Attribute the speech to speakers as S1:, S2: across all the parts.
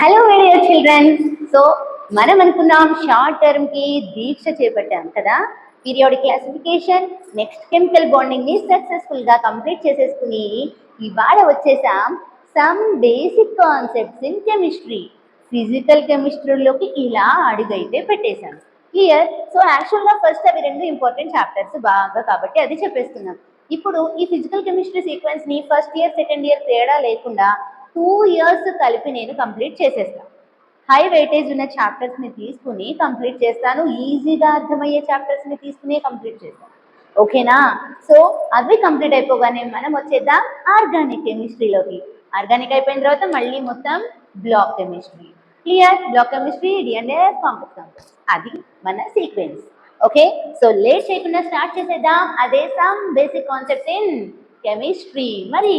S1: Hello my dear children. So మనం అనుకున్నాం short term కి దీక్ష చేపట్టాం కదా. Periodic classification next chemical bonding ని సక్సెస్ఫుల్ గా కంప్లీట్ చేసేసుకుని ఇవాళ వచ్చేసాం some basic concepts in chemistry. Physical కెమిస్ట్రీలోకి ఇలా అడుగైతే పెట్టేశాం. క్లియర్. సో యాక్చువల్గా ఫస్ట్ అవి రెండు ఇంపార్టెంట్ చాప్టర్స్ బాగా, కాబట్టి అది చెప్పేస్తున్నాం. ఇప్పుడు ఈ ఫిజికల్ కెమిస్ట్రీ సీక్వెన్స్ ని ఫస్ట్ ఇయర్ సెకండ్ ఇయర్ తేడా లేకుండా 2 years కలిపి నేను కంప్లీట్ చేసేస్తాను. హై వెయిటేజ్ ఉన్న చాప్టర్స్ ని తీసుకుని కంప్లీట్ చేస్తాను. ఈజీగా అర్థమయ్యే చాప్టర్స్ ని తీసుకుని కంప్లీట్ చేస్తాను. ఓకేనా? సో అవి కంప్లీట్ అయిపోగానే మనం వచ్చేద్దాం ఆర్గానిక్ కెమిస్ట్రీలోకి. ఆర్గానిక్ అయిపోయిన తర్వాత మళ్ళీ మొత్తం block chemistry. Clear. Block chemistry, DNA, complex compounds, అది మన సీక్వెన్స్. ఓకే, సో లేట్ చేయకుండా స్టార్ట్ చేసేద్దాం. అదే some basic concepts in chemistry. మరి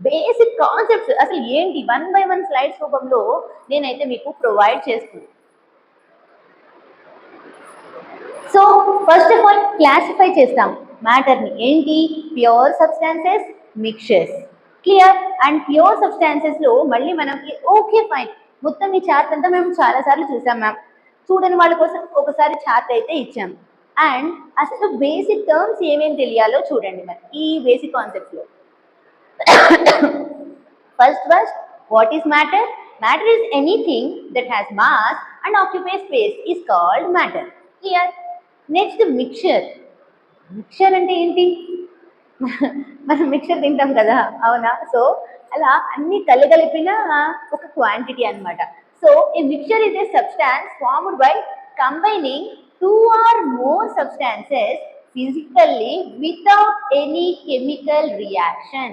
S1: బేసిక్ కాన్సెప్ట్స్ అసలు ఏంటి 1 by 1 స్లైడ్స్ రూపంలో నేనైతే మీకు ప్రొవైడ్ చేస్తున్నాను. So first of all classify చేస్తాం మ్యాటర్ని. ఏంటి? Pure substances, mixtures. Clear. And pure సబ్స్టాన్సెస్లో మళ్ళీ మనకి ఓకే ఫైన్, మొత్తం ఈ చార్ట్ అంతా మేము చాలాసార్లు చూసాం మ్యామ్. చూడని వాళ్ళ కోసం ఒకసారి చార్ట్ అయితే ఇచ్చాం. అండ్ అసలు బేసిక్ టర్మ్స్ ఏమేమి తెలియాలో చూడండి మరి ఈ basic కాన్సెప్ట్స్లో. First, what is matter? Matter is anything that has mass and occupies space is called matter. Clear? Next, mixture. Mixture అంటే ఏంటి? మనం మిక్చర్ తింటాం కదా, అవునా? సో అలా అన్ని కలగలిపిన ఒక క్వాంటిటీ అన్నమాట. So a mixture is a substance formed by combining 2 or more substances physically without any chemical reaction.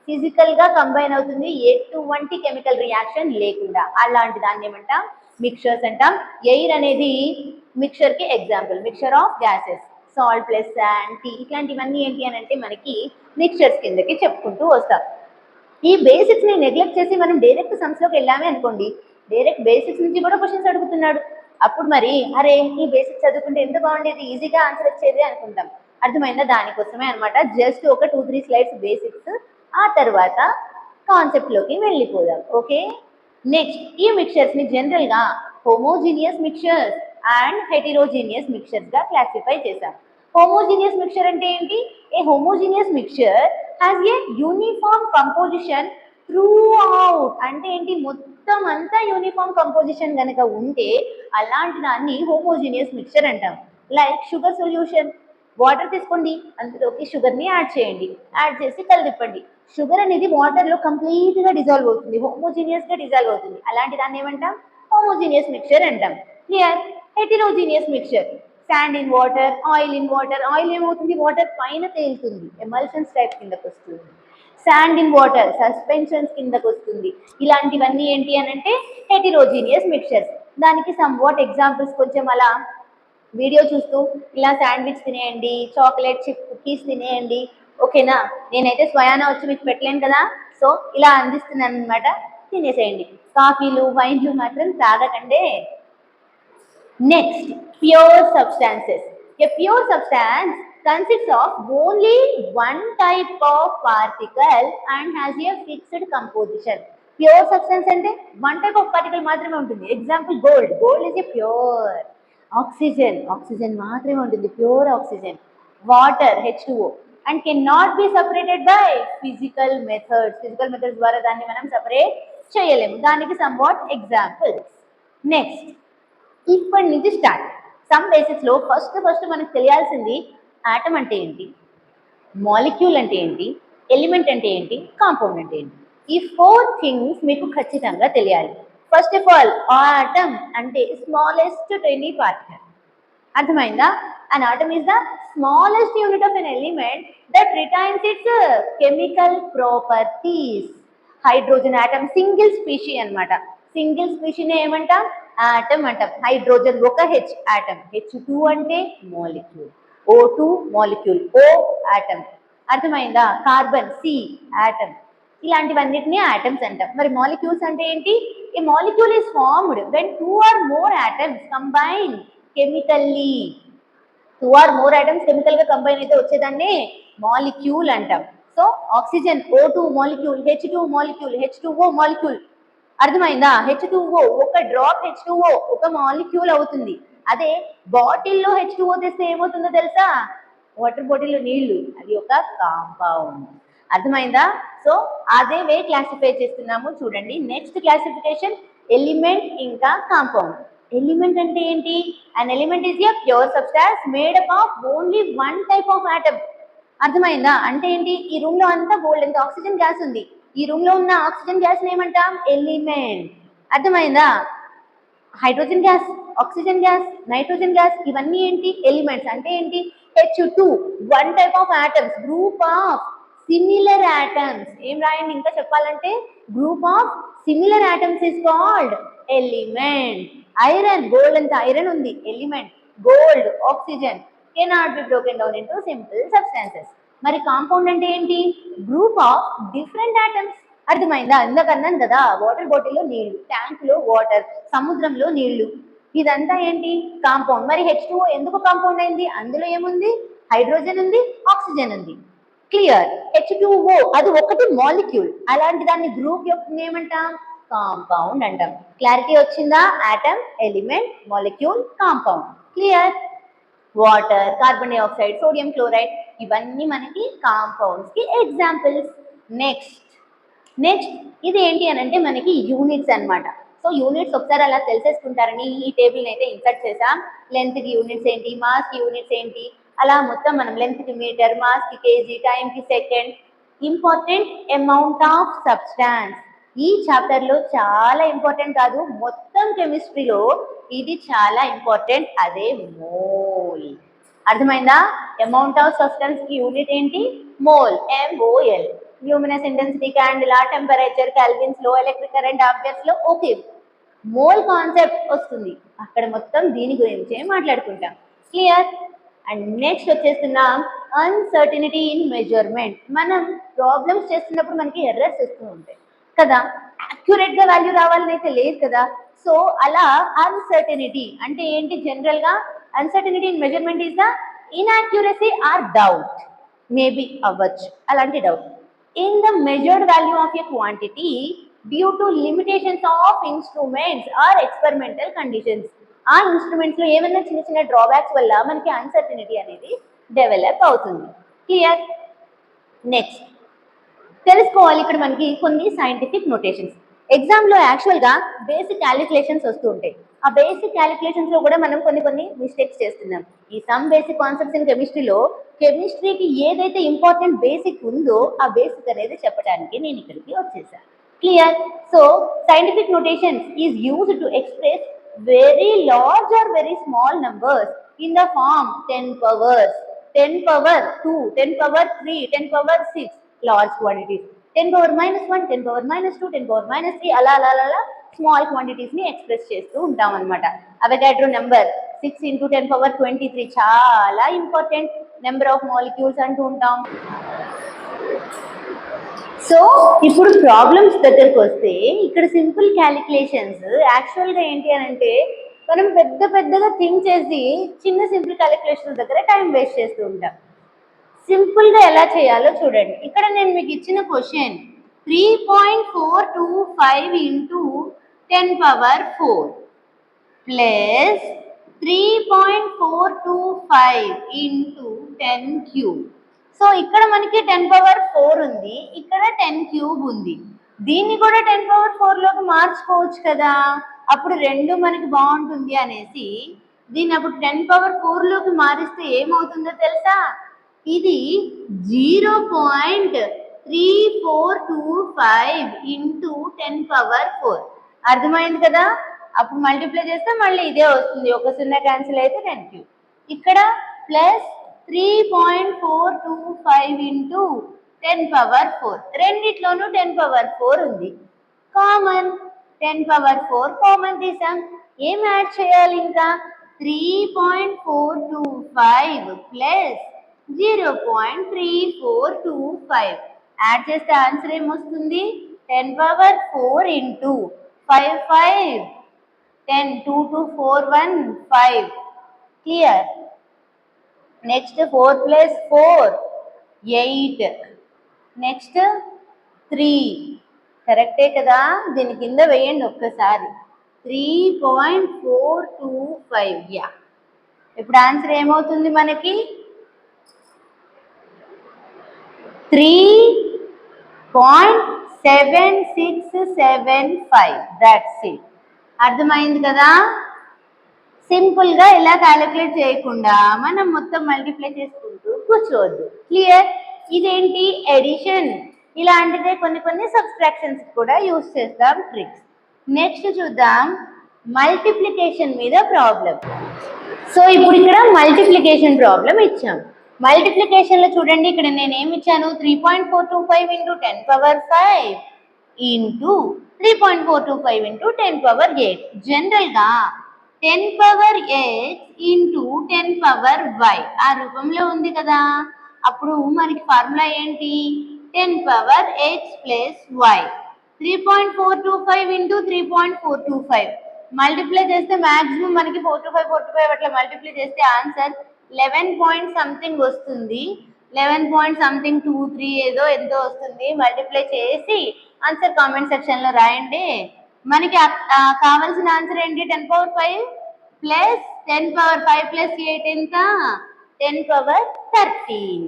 S1: Physical గా కంబైన్ అవుతుంది ఎటువంటి కెమికల్ రియాక్షన్ లేకుండా. అలాంటి దాన్ని ఏమంటాం? మిక్చర్స్ అంటాం. ఎయిర్ అనేది మిక్చర్ కి example. Mixture of gases, salt plus sand, tea, ఇట్లాంటివన్నీ ఏంటి అని అంటే మనకి మిక్చర్స్ కిందకి చెప్పుకుంటూ వస్తాం. ఈ బేసిక్స్ ని నెగ్లెక్ట్ చేసి మనం డైరెక్ట్ సమ్స్ లోకి వెళ్ళామే అనుకోండి, డైరెక్ట్ బేసిక్స్ నుంచి కూడా క్వశ్చన్స్ అడుగుతున్నాడు. అప్పుడు మరి అరే ఈ బేసిక్స్ చదువుకుంటే ఎంత బాగుండేది, ఈజీగా ఆన్సర్ వచ్చేది అనుకుంటాం. అర్థమైందా? దానికోసమే అనమాట. జస్ట్ ఒక 2-3 స్లైడ్స్ బేసిక్స్, ఆ తర్వాత కాన్సెప్ట్లోకి వెళ్ళిపోదాం. ఓకే. నెక్స్ట్, ఈ మిక్చర్స్ని జనరల్గా హోమోజీనియస్ మిక్చర్స్ అండ్ హెటిరోజీనియస్ మిక్చర్స్గా క్లాసిఫై చేశాం. హోమోజీనియస్ మిక్చర్ అంటే ఏంటి? A homogeneous mixture has a uniform composition throughout. అంటే ఏంటి? మొత్తం అంతా యూనిఫామ్ కంపోజిషన్ కనుక ఉంటే అలాంటి దాన్ని హోమోజీనియస్ మిక్చర్ అంటాం. Like sugar solution. వాటర్ తీసుకోండి, అందులోకి షుగర్ని యాడ్ చేయండి, యాడ్ చేసి కలిపండి. షుగర్ అనేది వాటర్లో కంప్లీట్గా డిజాల్వ్ అవుతుంది, హోమోజీనియస్గా డిజాల్వ్ అవుతుంది. అలాంటి దాన్ని ఏమంటాం? హోమోజీనియస్ మిక్చర్ అంటాం. Clear. Heterogeneous mixture. Sand in water, oil in water. Oil ఏమవుతుంది? వాటర్ పైన తేలుతుంది, ఎమల్షన్స్ టైప్ కిందకు వస్తుంది. శాండ్ ఇన్ వాటర్ సస్పెన్షన్స్ కిందకు వస్తుంది. ఇలాంటివన్నీ ఏంటి అని అంటే హెటిరోజీనియస్ మిక్చర్స్. దానికి సమ్ వాట్ ఎగ్జాంపుల్స్ కొంచెం అలా వీడియో చూస్తూ ఇలా శాండ్విచ్ తినేయండి, చాక్లెట్ చిప్ కుకీస్ తినేయండి. ఓకేనా? నేనైతే స్వయానా వచ్చి మీకు పెట్టలేను కదా, సో ఇలా అందిస్తున్నాను అనమాట. తినేసేయండి. కాఫీలు, వైన్లు మాత్రం తాగకండి. Next, pure substances. A pure substance consists of only one type of particle and has a fixed composition. Pure substance అంటే one type of particle మాత్రమే ఉంటుంది. Example gold. Gold is a pure. Oxygen మాత్రమే ఉంటుంది, pure oxygen. Water H2O and can not be separated by physical methods ద్వారా దాన్ని మనం separate చేయలేము. దానికి సమ్ వాట్ ఎగ్జాంపుల్స్. నెక్స్ట్, ఇప్పటి నుంచి స్టార్ట్ సమ్ బేసిక్స్లో ఫస్ట్ మనకు తెలియాల్సింది ఆటమ్ అంటే ఏంటి, మాలిక్యూల్ అంటే ఏంటి, ఎలిమెంట్ అంటే ఏంటి, కాంపౌండ్ అంటే ఏంటి. ఈ 4 థింగ్స్ మీకు ఖచ్చితంగా తెలియాలి. ఫస్ట్ ఆఫ్ ఆల్, ఆటమ్ అంటే స్మాలెస్ట్ టైనీ పార్టికల్. అర్థమైందా? An atom is the smallest unit of an element that retains its chemical properties. Hydrogen atom single species అన్నమాట. సింగిల్ స్పీషీని ఏమంటాం? ఆటమ్ అంటాం. హైడ్రోజన్ ఒక H ఆటమ్, H2 అంటే molecule, O2 molecule, O atom. అర్థమైందా? Carbon C atom. ఇలాంటివన్నిటిని atoms అంటాం. మరి మాలిక్యూల్స్ అంటే ఏంటి? A molecule is formed when 2 or more atoms combine chemically. 2 or more atoms chemical గా కంబైన్ అయితే వచ్చేదాన్ని మాలిక్యూల్ అంటాం. So oxygen O2 molecule, H2 molecule, H2O molecule. అర్థమైందా? H2O ఒక డ్రాప్ H2O ఒక మాలిక్యూల్ అవుతుంది. అదే బాటిల్లో H2O తెస్తే ఏమవుతుందో తెలుసా? వాటర్ బాటిల్లో నీళ్లు, అది ఒక కాంపౌండ్. అర్థమైందా? సో అదే వే క్లాసిఫై చేస్తున్నాము చూడండి. నెక్స్ట్ క్లాసిఫికేషన్ ఎలిమెంట్ ఇంకా కాంపౌండ్. ఎలిమెంట్ అంటే ఏంటి? An element is a pure substance made up of only one type of atom. అర్థమైందా? అంటే ఏంటి? ఈ రూమ్ లో అంతా గోల్డ్ ఎంత ఆక్సిజన్ గ్యాస్ ఉంది. ఈ రూమ్ లో ఉన్న ఆక్సిజన్ గ్యాస్ ఏమంటాం? ఎలిమెంట్. అర్థమైందా? Hydrogen gas, oxygen gas, nitrogen gas, ఇవన్నీ ఏంటి? ఎలిమెంట్స్. అంటే ఏంటి? H2 one type of atoms, group of similar atoms. ఏం రాయండి ఇంకా చెప్పాలంటే? Group of similar atoms is called element. Iron, gold అంత ఐరన్ ఉంది, element. Gold, oxygen cannot be broken down into simple substances. మరి కాంపౌండ్ అంటే ఏంటి? Group of different atoms. అర్థమైందా? ఇందాక అన్నాను కదా, వాటర్ బాటిల్లో నీళ్లు, ట్యాంక్ లో వాటర్, సముద్రంలో నీళ్లు, ఇదంతా ఏంటి? కాంపౌండ్. మరి H2O ఎందుకు కాంపౌండ్ అయింది? అందులో ఏముంది? హైడ్రోజన్ ఉంది, ఆక్సిజన్ ఉంది. క్లియర్? H2O అది ఒకటి మాలిక్యూల్. అలాంటి దాన్ని గ్రూప్ యొక్క ఏమంటాం? కాంపౌండ్ అంటాం. క్లారిటీ వచ్చిందా? Atom, element, molecule, compound. Clear? Water, carbon dioxide, sodium chloride, ఇవన్నీ మనకి కాంపౌండ్స్ కి ఎగ్జాంపుల్స్. నెక్స్ట్ ఇది ఏంటి అని అంటే మనకి యూనిట్స్ అన్నమాట. సో యూనిట్స్ ఒకసారి అలా తెలిసేసుకుంటారని ఈ టేబుల్ని అయితే ఇన్సర్ట్ చేసాం. లెంత్ కి యూనిట్స్ ఏంటి, మాస్ కి యూనిట్స్ ఏంటి, అలా మొత్తం మనం లెంత్ కి మీటర్, మాస్ కి కేజీ, టైం కి second. Important amount of substance ఈ చాప్టర్ లో చాలా ఇంపార్టెంట్ కాదు, మొత్తం కెమిస్ట్రీలో ఇది చాలా ఇంపార్టెంట్. అదే మోల్. అర్థమైందా? అమౌంట్ ఆఫ్ సబ్స్టాన్స్ కి యూనిట్ ఏంటి? Mole, MOL. Luminous intensity, candela, temperature, kelvins లో, ఎలక్ట్రిక్ కరెంట్, ఆంపియర్స్ లో. ఓకే, మోల్ కాన్సెప్ట్ వస్తుంది అక్కడ, మొత్తం దీని గురించే మాట్లాడుకుంటాం. క్లియర్? అండ్ నెక్స్ట్ వచ్చేస్తున్నాం అన్సర్టినిటీ ఇన్ మెజర్మెంట్. మనం ప్రాబ్లమ్స్ చేస్తున్నప్పుడు మనకి ఎర్రర్స్ వస్తూ ఉంటాయి కదా, యాక్యురేట్ గా వాల్యూ రావాలని అయితే లేదు కదా. సో అలా అన్సర్టినిటీ అంటే ఏంటి? జనరల్ గా uncertainty in measurement is the inaccuracy or doubt, maybe అవ్వచ్చు అలాంటి doubt in the measured value of a quantity due to limitations of instruments or experimental conditions. ఆ ఇన్స్ట్రుమెంట్స్ లో ఏమైనా చిన్న చిన్న డ్రాబ్యాక్స్ వల్ల మనకి అన్సర్టినిటీ అనేది డెవలప్ అవుతుంది. క్లియర్? నెక్స్ట్ తెలుసుకోవాలి ఇక్కడ మనకి కొన్ని సైంటిఫిక్ నోటేషన్స్. ఎగ్జామ్ లో యాక్చువల్ గా బేసిక్ క్యాలిక్యులేషన్స్ వస్తూ ఉంటాయి. ఆ బేసిక్ క్యాలిక్యులేషన్స్ లో కూడా మనం కొన్ని మిస్టేక్స్ చేస్తున్నాం. ఈ సమ్ బేసిక్ కాన్సెప్ట్స్ ఇన్ కెమిస్ట్రీలో కెమిస్ట్రీకి ఏదైతే ఇంపార్టెంట్ బేసిక్ ఉందో ఆ బేసిక్ అనేది చెప్పడానికి నేను ఇక్కడికి వచ్చేసాను. Clear? So scientific notations is used to express very large or very small numbers in the form 10 powers, 10 power 2, 10 power 3, 10 power 6 large quantities, 10 power minus 1, 10 power minus 2, 10 power minus 3, అలా small quantities ని express చేస్తూ ఉంటాం అనమాట. Avogadro number 6 into 10 power 23 చాలా important. Number of molecules అంటూ ఉంటాం. So ఇప్పుడు problems దగ్గరకు వస్తే ఇక్కడ సింపుల్ క్యాలిక్యులేషన్స్ యాక్చువల్గా ఏంటి అని అంటే మనం పెద్దగా థింక్ చేసి చిన్న సింపుల్ క్యాలిక్యులేషన్స్ దగ్గర టైం వేస్ట్ చేస్తూ ఉంటాం. సింపుల్గా ఎలా చేయాలో చూడండి. ఇక్కడ నేను మీకు ఇచ్చిన question 3.425 into 10 power 4 plus 3.425 into 10 cube. So ఇక్కడ మనకి 10 power 4 ఉంది, ఇక్కడ 10 cube ఉంది. దీన్ని కూడా 10 power 4 లోకి మార్చుకోవచ్చు కదా, అప్పుడు రెండు మనకి బాగుంటుంది అనేసి దీన్ని అప్పుడు 10 power 4 లోకి మారిస్తే ఏమవుతుందో తెలుసా? ఇది 0.3425 into 10 power 4. అర్థమైంది కదా? అప్పుడు మల్టిప్లై చేస్తే మళ్ళీ ఇదే వస్తుంది, ఒక సున్నా క్యాన్సిల్ అయితే 10 క్యూబ్. ఇక్కడ ప్లస్ 3.425 into 10 power 4. రెండిట్లోనూ 10 power 4 ఉంది. కామన్ 10 power 4 కామన్ తీసాం. ఏం యాడ్ చేయాలి ఇంకా? 3.425 ప్లస్ 0.3425 యాడ్ చేస్తే ఆన్సర్ ఏమొస్తుంది? 10 power 4 into 5 5 10 2 2 4 1 5. Clear? Next 4 plus 4 8, next 3 కరెక్టే కదా, దీని కింద వేయండి ఒక్కసారి. 3.425. యా, ఇప్పుడు ఆన్సర్ ఏమవుతుంది మనకి? 3.7675. That's it. అర్థమైంది కదా? సింపుల్గా ఇలా క్యాలిక్యులేట్ చేయకుండా మనం మొత్తం మల్టిప్లై చేసుకుంటూ కూర్చోవద్దు. క్లియర్? ఇదేంటి? ఎడిషన్. ఇలాంటిదే కొన్ని సబ్స్ట్రాక్షన్స్ కూడా యూజ్ చేస్తాం ట్రిక్స్. నెక్స్ట్ చూద్దాం మల్టిప్లికేషన్ మీద ప్రాబ్లం. సో ఇప్పుడు ఇక్కడ మల్టిప్లికేషన్ ప్రాబ్లం ఇచ్చాం. మల్టిప్లికేషన్లో చూడండి, ఇక్కడ నేను ఏమి ఇచ్చాను? 3.425 ఇంటూ 10⁵ ఇంటూ 3.425 ఇంటూ 10⁸. జనరల్గా 10⁸x ఇంటూ 10⁸y ఆ రూపంలో ఉంది కదా. అప్పుడు మనకి ఫార్ములా ఏంటి? 10⁸x plus y. 3.425 into 3.425 multiply చేస్తే మ్యాక్సిమం మనకి 425 అట్లా మల్టిప్లై చేస్తే ఆన్సర్ 11 పాయింట్ సంథింగ్ వస్తుంది. 11.23 ఏదో ఎంతో వస్తుంది. మల్టిప్లై చేసి ఆన్సర్ కామెంట్ సెక్షన్లో రాయండి. మనకి కావాల్సిన ఆన్సర్ ఏంటి? 10⁵ ప్లస్ 10⁵ ప్లస్ 8 ఎంత? 10⁻13.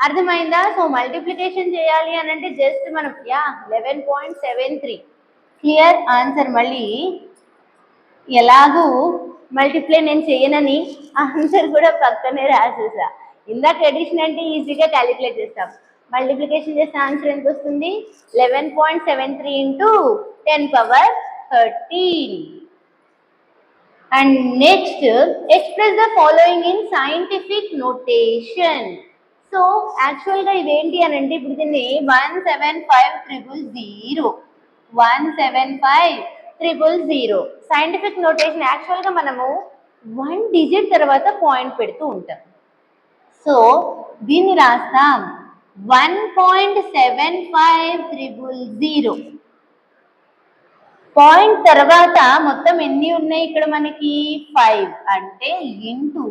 S1: అర్థమైందా? సో మల్టిప్లికేషన్ చేయాలి అని అంటే జస్ట్ మనం 11.73. క్లియర్? ఆన్సర్ మళ్ళీ ఎలాగూ మల్టిప్లై నేను చేయనని ఆన్సర్ కూడా పక్కనే రాసేసా. ఇందాక ఎడిషన్ అంటే ఈజీగా క్యాలిక్యులేట్ చేస్తాం. మల్టిప్లికేషన్ చేస్తే ఆన్సర్ ఎంత వస్తుంది? 11.73 into 10⁻13. And next, express the following in scientific notation. So యాక్చువల్గా ఇదేంటి అని అంటే ఇప్పుడు దీన్ని 175,000 175,000 సైంటిఫిక్ నోటేషన్. యాక్చువల్గా మనము 1 డిజిట్ తర్వాత పాయింట్ పెడుతూ ఉంటాం. సో దీన్ని రాస్తాం 1.75,000. పాయింట్ తర్వాత మొత్తం ఎన్ని ఉన్నాయి ఇక్కడ మనకి? 5 అంటే ఇంటూ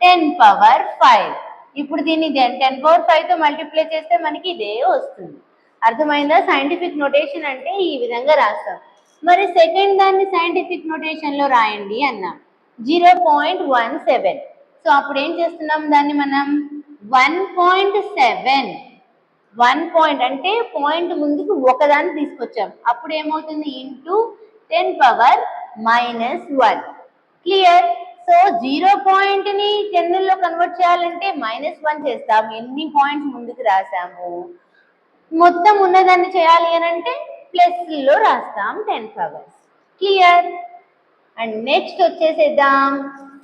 S1: 10⁵. ఇప్పుడు దీన్ని 10⁵తో మల్టిప్లై చేస్తే మనకి ఇదే వస్తుంది. అర్థమైందా? సైంటిఫిక్ నోటేషన్ అంటే ఈ విధంగా రాస్తాం. మరి సెకండ్ దాన్ని సైంటిఫిక్ నోటేషన్లో రాయండి అన్నాం, 0.17. సో అప్పుడు ఏం చేస్తున్నాం? దాన్ని మనం 1.7. 1 పాయింట్ అంటే పాయింట్ ముందుకు ఒకదాన్ని తీసుకొచ్చాం. అప్పుడు ఏమవుతుంది? ఇంటూ 10⁻−1. క్లియర్? సో 0 పాయింట్ని 10లో కన్వర్ట్ చేయాలంటే -1 చేస్తాం. ఎన్ని పాయింట్స్ ముందుకు రాసాము, మొత్తం ఉన్నదాన్ని చేయాలి అని అంటే ప్లస్లో రాస్తాం 10 క్లియర్? అండ్ నెక్స్ట్ వచ్చేసేద్దాం.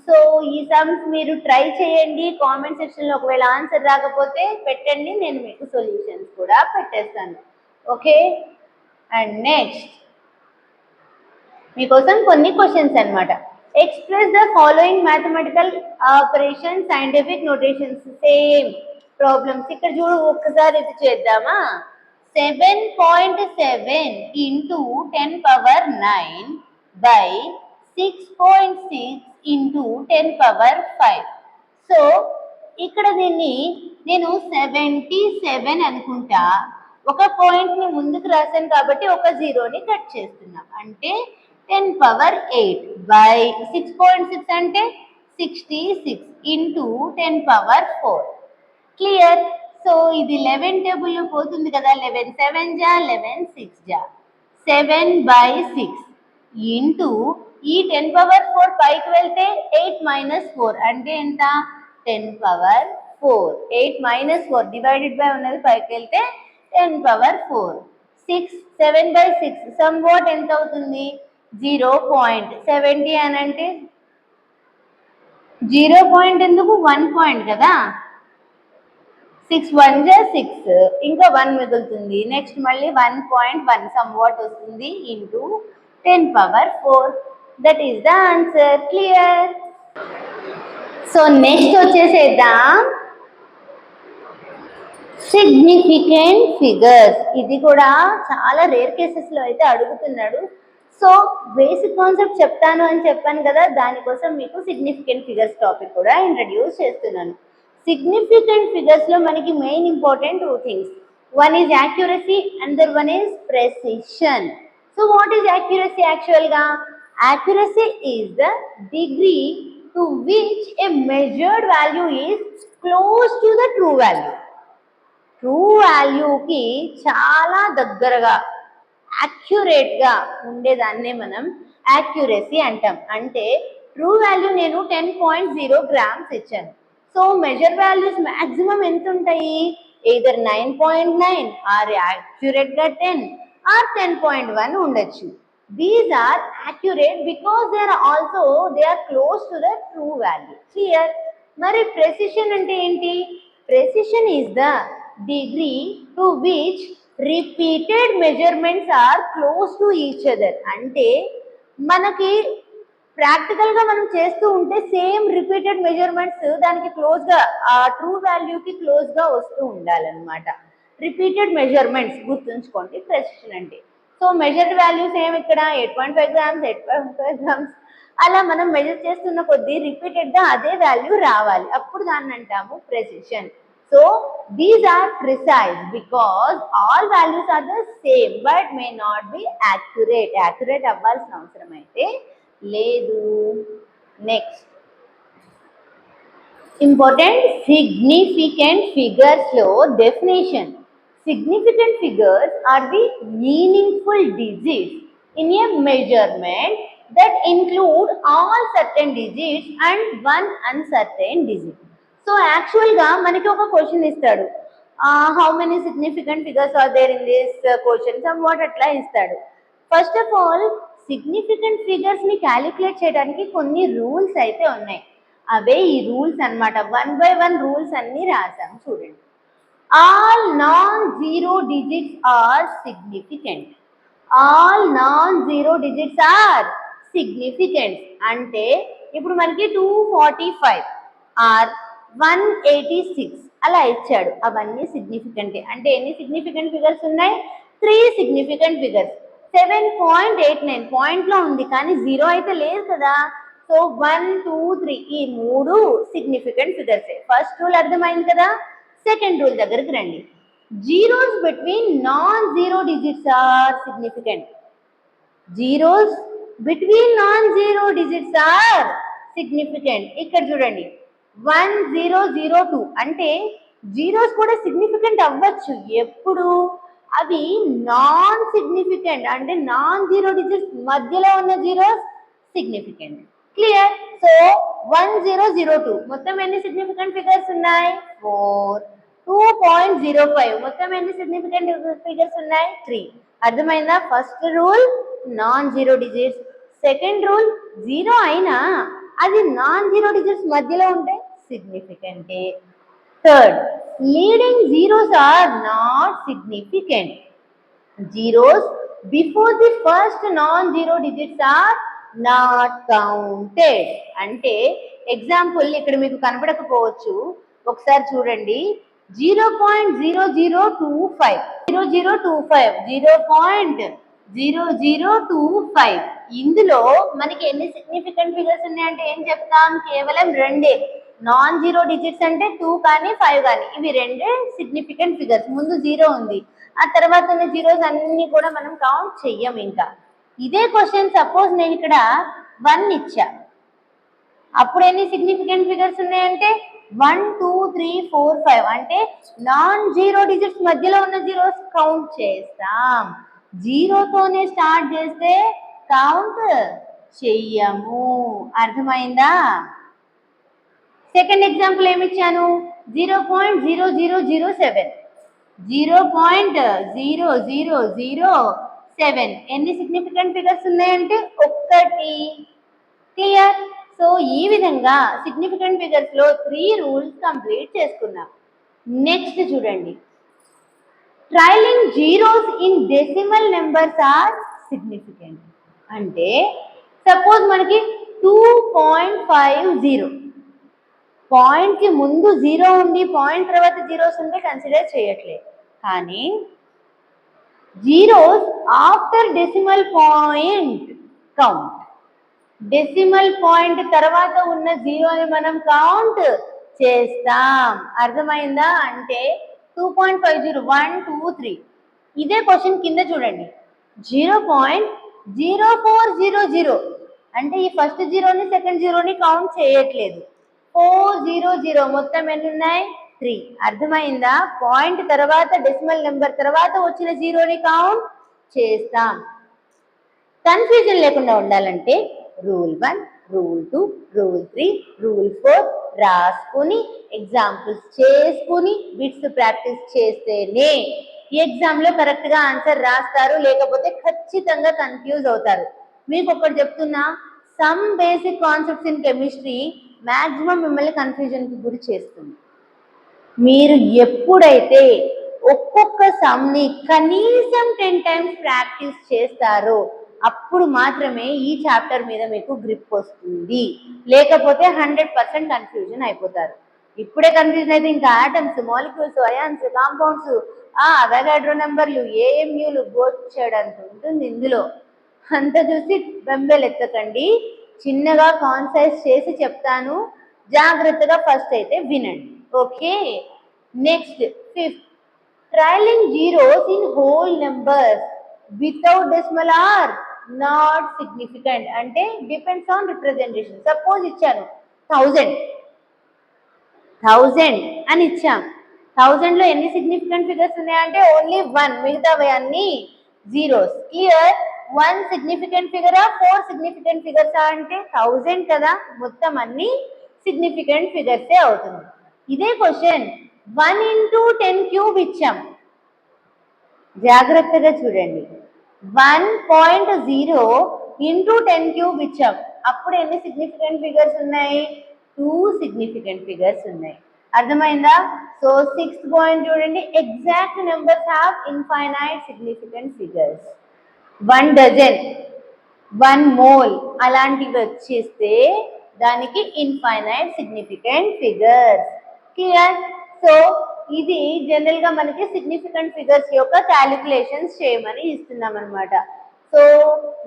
S1: సో ఈ సమ్స్ మీరు ట్రై చేయండి. కామెంట్ సెక్షన్లో ఒకవేళ ఆన్సర్ రాకపోతే పెట్టండి, నేను మీకు సొల్యూషన్స్ కూడా పెట్టేస్తాను. ఓకే? అండ్ నెక్స్ట్ మీకోసం కొన్ని క్వశ్చన్స్ అన్నమాట. Express the following mathematical operation scientific notations. Same problems ఇక్కడ చూడు, ఒక్కసారి ఇది చేద్దామా? 7.7 ఇంటూ 10⁻9 బై 6.6 ఇంటూ 10⁻5. సో ఇక్కడ దీన్ని నేను 77 అనుకుంటా. ఒక పాయింట్ని ముందుకు రాశాను కాబట్టి ఒక జీరోని కట్ చేస్తున్నాం. అంటే 10⁸8 బై 6.6 అంటే 66 ఇంటూ 10⁻4. క్లియర్? సో ఇది 11 టేబుల్లో పోతుంది కదా. 11 7 జా, 11 6 జా, 7/6 ఇంటూ ఈ 10⁻4 పైకి వెళ్తే 8-4 అంటే ఎంత? 10⁻4. 8-4 డివైడెడ్ బై ఉన్నది పైకి వెళ్తే 10⁻4. 7/6 సమ్ వాట్ ఎంత అవుతుంది? 0.70 అని అంటే 0 పాయింట్ ఎందుకు? 1 పాయింట్ కదా. 6 1 జా 6, ఇంకా 1 మిగులుతుంది. నెక్స్ట్ మళ్ళీ 1.1 సమ్ వాట్ వస్తుంది into 10⁻4. That is the answer. Clear? So next వచ్చేసేద్దాం సిగ్నిఫికెంట్ ఫిగర్స్. ఇది కూడా చాలా రేర్ కేసెస్లో అయితే అడుగుతున్నాడు. సో బేసిక్ కాన్సెప్ట్ చెప్తాను అని చెప్పాను కదా, దానికోసం మీకు సిగ్నిఫికెంట్ ఫిగర్స్ టాపిక్ కూడా ఇంట్రడ్యూస్ చేస్తున్నాను. సిగ్నిఫికెంట్ ఫిగర్స్లో మనకి main important 2 things. One is accuracy, another one is precision. So what is accuracy actually ga? Accuracy is the degree to which a measured value is close to the true value. True వాల్యూకి చాలా దగ్గరగా యాక్యురేట్గా ఉండేదాన్నే మనం accuracy అంటాం. అంటే true value నేను 10.0 grams ఇచ్చాను. So measure values maximum ఎంత ఉంటాయి? ఎయిదర్ 9.9 ఆర్ యాక్యురేట్గా 10 ఆర్ 10.1 ఉండొచ్చు. These are accurate because they are close to the true value. Clear? మరి ప్రెసిషన్ అంటే ఏంటి? Precision is the degree to which repeated measurements are close to each other. అంటే మనకి ప్రాక్టికల్గా మనం చేస్తూ ఉంటే సేమ్ రిపీటెడ్ మెజర్మెంట్స్ దానికి క్లోజ్గా ఆ ట్రూ వాల్యూకి క్లోజ్గా వస్తూ ఉండాలన్నమాట. రిపీటెడ్ మెజర్మెంట్స్ గుర్తుంచుకోండి ప్రెసిషన్ అంటే. సో మెజర్డ్ వాల్యూస్ ఏమి ఇక్కడ 8.5 grams 8.5 grams అలా మనం మెజర్ చేస్తున్న కొద్దీ రిపీటెడ్గా అదే వాల్యూ రావాలి, అప్పుడు దాన్ని అంటాము precision. So these are precise because all values are the same but may not be accurate. Accurate అవ్వాల్సిన అవసరం అయితే లేదు. నెక్స్ట్ ఇంపార్టెంట్ సిగ్నిఫికెంట్ ఫిగర్స్ లో definition. Significant figures are the meaningful digits in a measurement that include all certain digits and one uncertain digit. So యాక్చువల్గా మనకి ఒక question ఇస్తాడు, how many significant figures are there in this question, somewhat అట్లా ఇస్తాడు. First of all significant ఫిగర్స్ని calculate చేయడానికి కొన్ని rules అయితే ఉన్నాయి. అవే ఈ రూల్స్ అన్నమాట. 1 by 1 రూల్స్ అన్నీ రాసాం చూడండి. All non zero digits are significant. All non zero digits are significant. అంటే ఇప్పుడు మనకి 245 ఆర్ 186 అలా ఇచ్చాడు, అవన్నీ సిగ్నిఫికెంటే. అంటే ఎన్ని సిగ్నిఫికెంట్ ఫిగర్స్ ఉన్నాయి? 3 సిగ్నిఫికెంట్ ఫిగర్స్. 7.89 పాయింట్లో ఉంది కానీ జీరో అయితే లేదు కదా. సో 1, 2, 3 ఈ 3 సిగ్నిఫికెంట్ ఫిగర్సే. ఫస్ట్ రూల్ అర్థమైంది కదా. సెకండ్ రూల్ దగ్గరికి రండి. Zeros between non zero digits are significant. Zeros between non zero digits are significant. ఇక్కడ చూడండి 1002 అంటే జీరోస్ కూడా సిగ్నిఫికెంట్ అవ్వచ్చు. ఎప్పుడు? అవి నాన్ సిగ్నిఫికెంట్ అంటే నాన్ జీరో డిజిట్స్ మధ్యలో ఉన్న జీరోస్ సిగ్నిఫికెంట్. క్లియర్? సో 1002 మొత్తం ఎన్ని సిగ్నిఫికెంట్ ఫిగర్స్ ఉన్నాయి? 4. 2.05 మొత్తం ఎన్ని సిగ్నిఫికెంట్ ఫిగర్స్ ఉన్నాయి? 3. అర్థమైందా? First rule non zero digits. Second rule zero అయినా అది నాన్ జీరో డిజిట్స్ మధ్యలో ఉంటే సిగ్నిఫికెంటే. Third, leading zeros are not significant. Zeros before the first non zero digits are not counted. అంటే ఎగ్జాంపుల్ ఇక్కడ మీకు కనపడకపోవచ్చు, ఒకసారి చూడండి. 0.0025 0.0025 ఇందులో మనకి ఎన్ని సిగ్నిఫికెంట్ ఫిగర్స్ ఉన్నాయంటే ఏం చెప్తాం? కేవలం రెండే. నాన్ జీరో డిజిట్స్ అంటే 2 కానీ 5 కానీ, ఇవి రెండే సిగ్నిఫికెంట్ ఫిగర్స్. ముందు జీరో ఉంది, ఆ తర్వాత ఉన్న జీరోస్ అన్ని కూడా మనం కౌంట్ చెయ్యం. ఇంకా ఇదే క్వశ్చన్ సపోజ్ నేను ఇక్కడ 1 ఇచ్చా, అప్పుడు ఎన్ని సిగ్నిఫికెంట్ ఫిగర్స్ ఉన్నాయంటే 1, 2, 3, 4, 5 అంటే నాన్ జీరో డిజిట్స్ మధ్యలో ఉన్న జీరోస్ కౌంట్ చేస్తాం. జీరోతోనే స్టార్ట్ చేస్తే కౌంట్ చెయ్యము. అర్థమైందా? సెకండ్ ఎగ్జాంపుల్ ఏమి ఇచ్చాను? 0.0007 0.0007 ఎన్ని సిగ్నిఫికెంట్ ఫిగర్స్ ఉన్నాయంటే 1. క్లియర్? సో ఈ విధంగా సిగ్నిఫికెంట్ ఫిగర్స్ లో 3 రూల్స్ కంప్లీట్ చేసుకున్నాం. నెక్స్ట్ చూడండి, trailing zeros in decimal numbers are significant. అంటే సపోజ్ మనకి 2.50 పాయింట్ కి ముందు జీరో ఉండి పాయింట్ తర్వాత జీరోస్ ఉంటే కన్సిడర్ చేయట్లేదు. కానీ zeros after decimal point count. Decimal point తర్వాత ఉన్న జీరోని మనం కౌంట్ చేస్తాం. అర్థమైందా? అంటే 2.50 1 2 3. ఇదే క్వశ్చన్ కింద చూడండి 0.0400 అంటే ఈ ఫస్ట్ జీరోని సెకండ్ జీరోని కౌంట్ చేయట్లేదు 400 మొత్తం ఎన్ని ఉన్నాయి 3. అర్థమైందా? పాయింట్ తర్వాత డెసిమల్ నెంబర్ తర్వాత వచ్చిన జీరోని కౌంట్ చేస్తాం. కన్ఫ్యూజన్ లేకుండా ఉండాలంటే రూల్ 1 రూల్ 2 రూల్ 3 రూల్ 4 రాసుకుని ఎగ్జాంపుల్స్ చేసుకుని బిట్స్ ప్రాక్టీస్ చేస్తేనే ఈ ఎగ్జామ్లో కరెక్ట్గా ఆన్సర్ రాస్తారు, లేకపోతే ఖచ్చితంగా కన్ఫ్యూజ్ అవుతారు. మీకు ఒకటి చెప్తున్నా, some basic concepts in chemistry maximum మిమ్మల్ని కన్ఫ్యూజన్కి గురి చేస్తుంది. మీరు ఎప్పుడైతే ఒక్కొక్క సమ్ని కనీసం 10 times ప్రాక్టీస్ చేస్తారో అప్పుడు మాత్రమే ఈ చాప్టర్ మీద మీకు గ్రిప్ వస్తుంది, లేకపోతే 100% కన్ఫ్యూజన్ అయిపోతారు. ఇప్పుడే కన్ఫ్యూజన్ అయితే ఇంకా atoms, molecules, ions, compounds, Avogadro నెంబర్లు, ఏఎంయూలు బోర్చేయడంత ఉంటుంది ఇందులో. అంత చూసి బెంబెలెత్తకండి, చిన్నగా కాన్సైజ్ చేసి చెప్తాను, జాగ్రత్తగా ఫస్ట్ అయితే వినండి. Okay, next 5th, trailing zeros in whole numbers without decimal are not significant. అంటే డిపెండ్స్ ఆన్ రిప్రజెంటేషన్. సపోజ్ ఇచ్చాను 1000 అని ఇచ్చాం. 1000లో ఎన్ని సిగ్నిఫికెంట్ ఫిగర్స్ ఉన్నాయంటే ఓన్లీ 1, మిగతావి అన్ని జీరోస్. క్లియర్? 1 సిగ్నిఫికెంట్ ఫిగరా 4 సిగ్నిఫికెంట్ ఫిగర్సా అంటే 1000 కదా, మొత్తం అన్ని సిగ్నిఫికెంట్ ఫిగర్సే అవుతుంది. ఇదే క్వశ్చన్ 1 into 10 cube ఇచ్చాం, జాగ్రత్తగా చూడండి. 1.0 into 10 cube ఇచ్చాం, అప్పుడు ఎన్ని సిగ్నిఫికెంట్ ఫిగర్స్ ఉన్నాయి? 2 సిగ్నిఫికెంట్ ఫిగర్స్ ఉన్నాయి. అర్థమైందా? సో 6th పాయింట్ చూడండి, exact numbers have infinite significant figures. 1 dozen, 1 mole అలాంటివి వచ్చేస్తే దానికి infinite significant figures. Clear? So ఇది జనరల్ గా మనకి సిగ్నిఫికెంట్ ఫిగర్స్ యొక్క క్యాలిక్యులేషన్స్ చేయమని ఇస్తున్నాం అనమాట. సో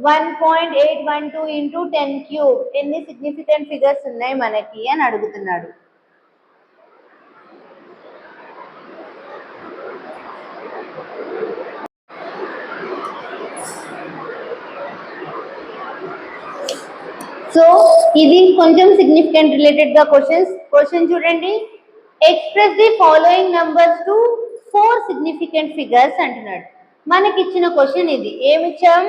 S1: 1.812 into 10 cube ఎన్ని సిగ్నిఫికెంట్ ఫిగర్స్ ఉన్నాయి మనకి అని అడుగుతున్నాడు. సో ఇది కొంచెం సిగ్నిఫికెంట్ రిలేటెడ్ గా క్వశ్చన్ చూడండి. Express the following numbers to 4 significant figures అంటున్నాడు. మనకి ఇచ్చిన క్వశ్చన్ ఇది. ఏమిచ్చాం?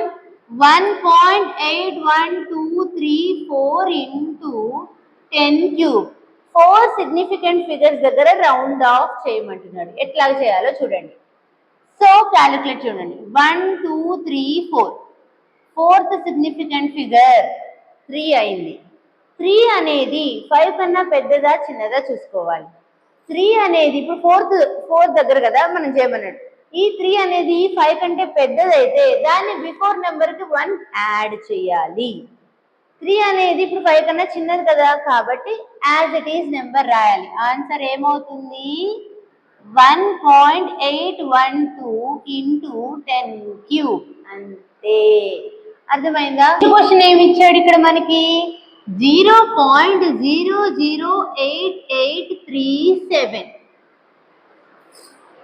S1: 1.8123 into 10 cube 4 సిగ్నిఫికెంట్ ఫిగర్స్ దగ్గర రౌండ్ ఆఫ్ చేయమంటున్నాడు. ఎట్లా చేయాలో చూడండి. సో క్యాలిక్యులేట్ చూడండి. 1 2 3 4, 4th సిగ్నిఫికెంట్ ఫిగర్ 3 అయింది. 3 అనేది 5 కన్నా పెద్దదా చిన్నదా చూసుకోవాలి. 3 అనేది ఇప్పుడు 4th దగ్గర కదా మనం చేయమన్నాడు. ఈ 3 అనేది 5 కంటే పెద్దదైతే దాన్ని బిఫోర్ నెంబర్కి 1 యాడ్ చేయాలి. 3 అనేది ఇప్పుడు 5 కన్నా చిన్నది కదా, కాబట్టి యాజ్ ఇట్ ఈజ్ నెంబర్ రాయాలి. ఆన్సర్ ఏమవుతుంది? 1.812 into 10 cube. అంతే. అర్థమైందా? క్వశ్చన్ ఏమి ఇచ్చాడు ఇక్కడ మనకి? 0.008837.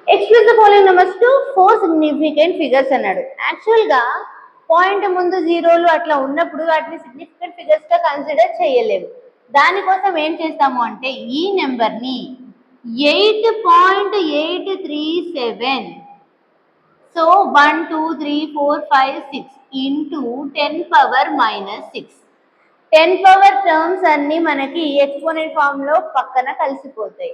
S1: Express the following numbers to 4 significant figures అన్నాడు. యాక్చువల్గా పాయింట్ ముందు జీరోలు అట్లా ఉన్నప్పుడు వాటిని సిగ్నిఫికెంట్ ఫిగర్స్ గా కన్సిడర్ చేయలేము. దానికోసం ఏం చేస్తాము అంటే ఈ నెంబర్ని 8.837, so 1 2 3 4 5 6 into 10 power minus 6. 10 power terms అన్ని మనకి ఎక్స్పోనెంట్ ఫామ్ లో పక్కన కలిసిపోతాయి.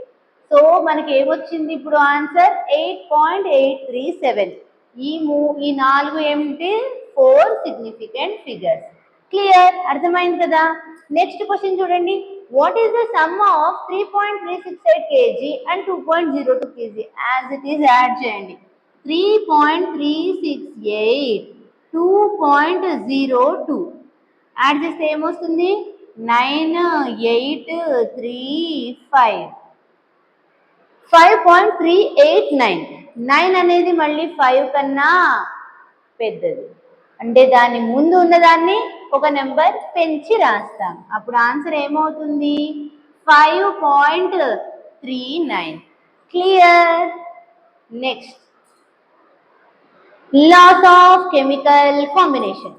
S1: సో మనకి ఏమొచ్చింది ఇప్పుడు ఆన్సర్? 8.837. ఈ 4 ఏమిటి? 4 సిగ్నిఫికెంట్ ఫిగర్స్. క్లియర్? అర్థమైంది కదా. నెక్స్ట్ క్వశ్చన్ చూడండి. What is the sum of 3.368 kg and 2.02 kg? As it is add చేయండి. 3.368 2.02 యాడ్ చేస్తే ఏమొస్తుంది? 9835. 5.389. 9 అనేది మళ్ళీ 5 కన్నా పెద్దది, అంటే దాని ముందు ఉన్నదాన్ని ఒక నెంబర్ పెంచి రాస్తాం. అప్పుడు ఆన్సర్ ఏమవుతుంది? 5.39. Clear? Next laws of chemical combination.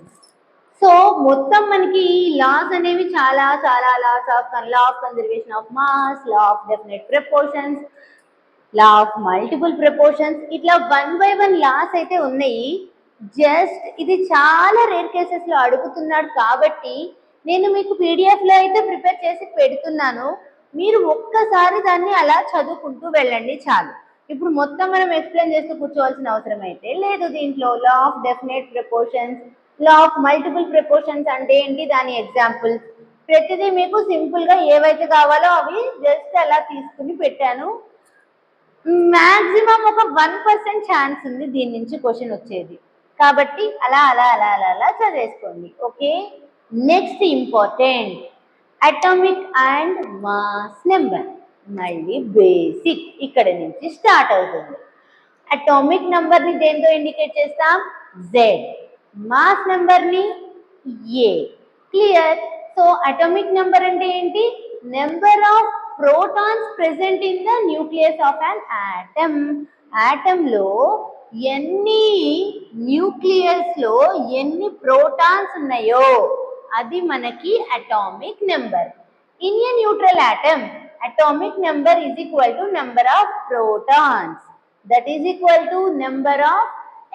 S1: So మొత్తం మనకి లాస్ అనేవి చాలా చాలా laws of law of conservation of mass, law of definite proportions, law of multiple proportions, ఇట్లా 1 by 1 లాస్ అయితే ఉన్నాయి. జస్ట్ ఇది చాలా రేర్ కేసెస్ లో అడుగుతున్నాడు కాబట్టి నేను మీకు PDF లో అయితే ప్రిపేర్ చేసి పెడుతున్నాను. మీరు ఒక్కసారి దాన్ని అలా చదువుకుంటూ వెళ్ళండి చాలు. ఇప్పుడు మొత్తం మనం ఎక్స్ప్లెయిన్ చేస్తూ కూర్చోవాల్సిన అవసరం అయితే లేదు. దీంట్లో లా of definite proportions, law of multiple proportions అంటే ఏంటి, దాని ఎగ్జాంపుల్స్, ప్రతిదీ మీకు సింపుల్ గా ఏవైతే కావాలో అవి జస్ట్ అలా తీసుకుని పెట్టాను. మాక్సిమం ఒక 1% ఛాన్స్ ఉంది దీని నుంచి క్వశ్చన్ వచ్చేది, కాబట్టి అలా అలా అలా అలా అలా చదివేసుకోండి. Okay, next important atomic and mass number. మళ్ళీ బేసిక్ ఇక్కడ నుంచి స్టార్ట్ అవుతుంది. అటామిక్ నెంబర్ ని దేంతో ఇండికేట్ చేస్తాం, Z. మాస్ నెంబర్ ని A. Clear. So atomic number అంటే ఏంటి, number of protons present in the nucleus of an atom. Atom లో ఎన్ని న్యూక్లియస్ లో ఎన్ని ప్రోటాన్స్ ఉన్నాయో అది మనకి atomic number. In a neutral atom atomic number is equal to number of protons, that is equal to number of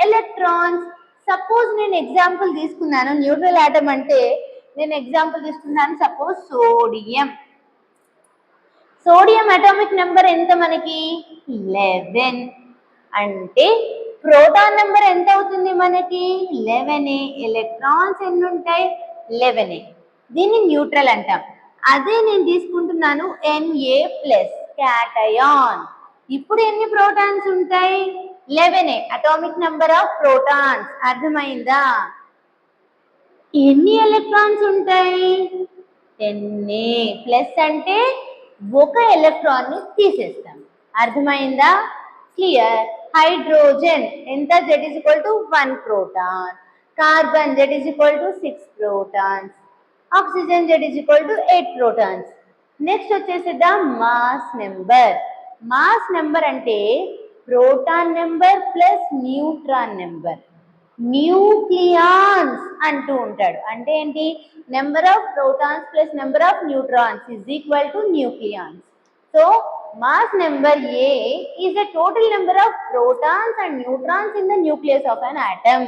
S1: electrons. Suppose నేను example తీసుకున్నాను, neutral atom అంటే నేను ఎగ్జాంపుల్ తీసుకున్నాను, suppose sodium. Sodium atomic number ఎంత మనకి 11. అంటే proton number ఎంత అవుతుంది మనకి 11. ఎలక్ట్రాన్స్ ఎన్ని ఉంటాయి 11. దీన్ని న్యూట్రల్ అంటాం. అదే నేను తీసుకుంటున్నాను Na+ క్యాటయాన్. ఇప్పుడు ఎన్ని ప్రోటాన్స్ ఉంటాయి 11. Atomic number of protons. అర్థమైందా? ఎన్ని ఎలక్ట్రాన్స్ ఉంటాయి 10. ప్లస్ అంటే ఒక ఎలక్ట్రాన్ ని తీసేస్తాం. అర్థమైందా? క్లియర్. హైడ్రోజన్ ఎంత, Z=1 proton. Carbon Z=6 protons. Oxygen Z=8 protons. Next వచ్చేసేద్దాం మాస్ నెంబర్. మాస్ నెంబర్ అంటే proton number plus neutron number. Nucleons అంటూ ఉంటాడు. అంటే ఏంటి, number of protons plus number of neutrons is equal to nucleons. So mass number A is a total number of protons and neutrons in the nucleus of an atom.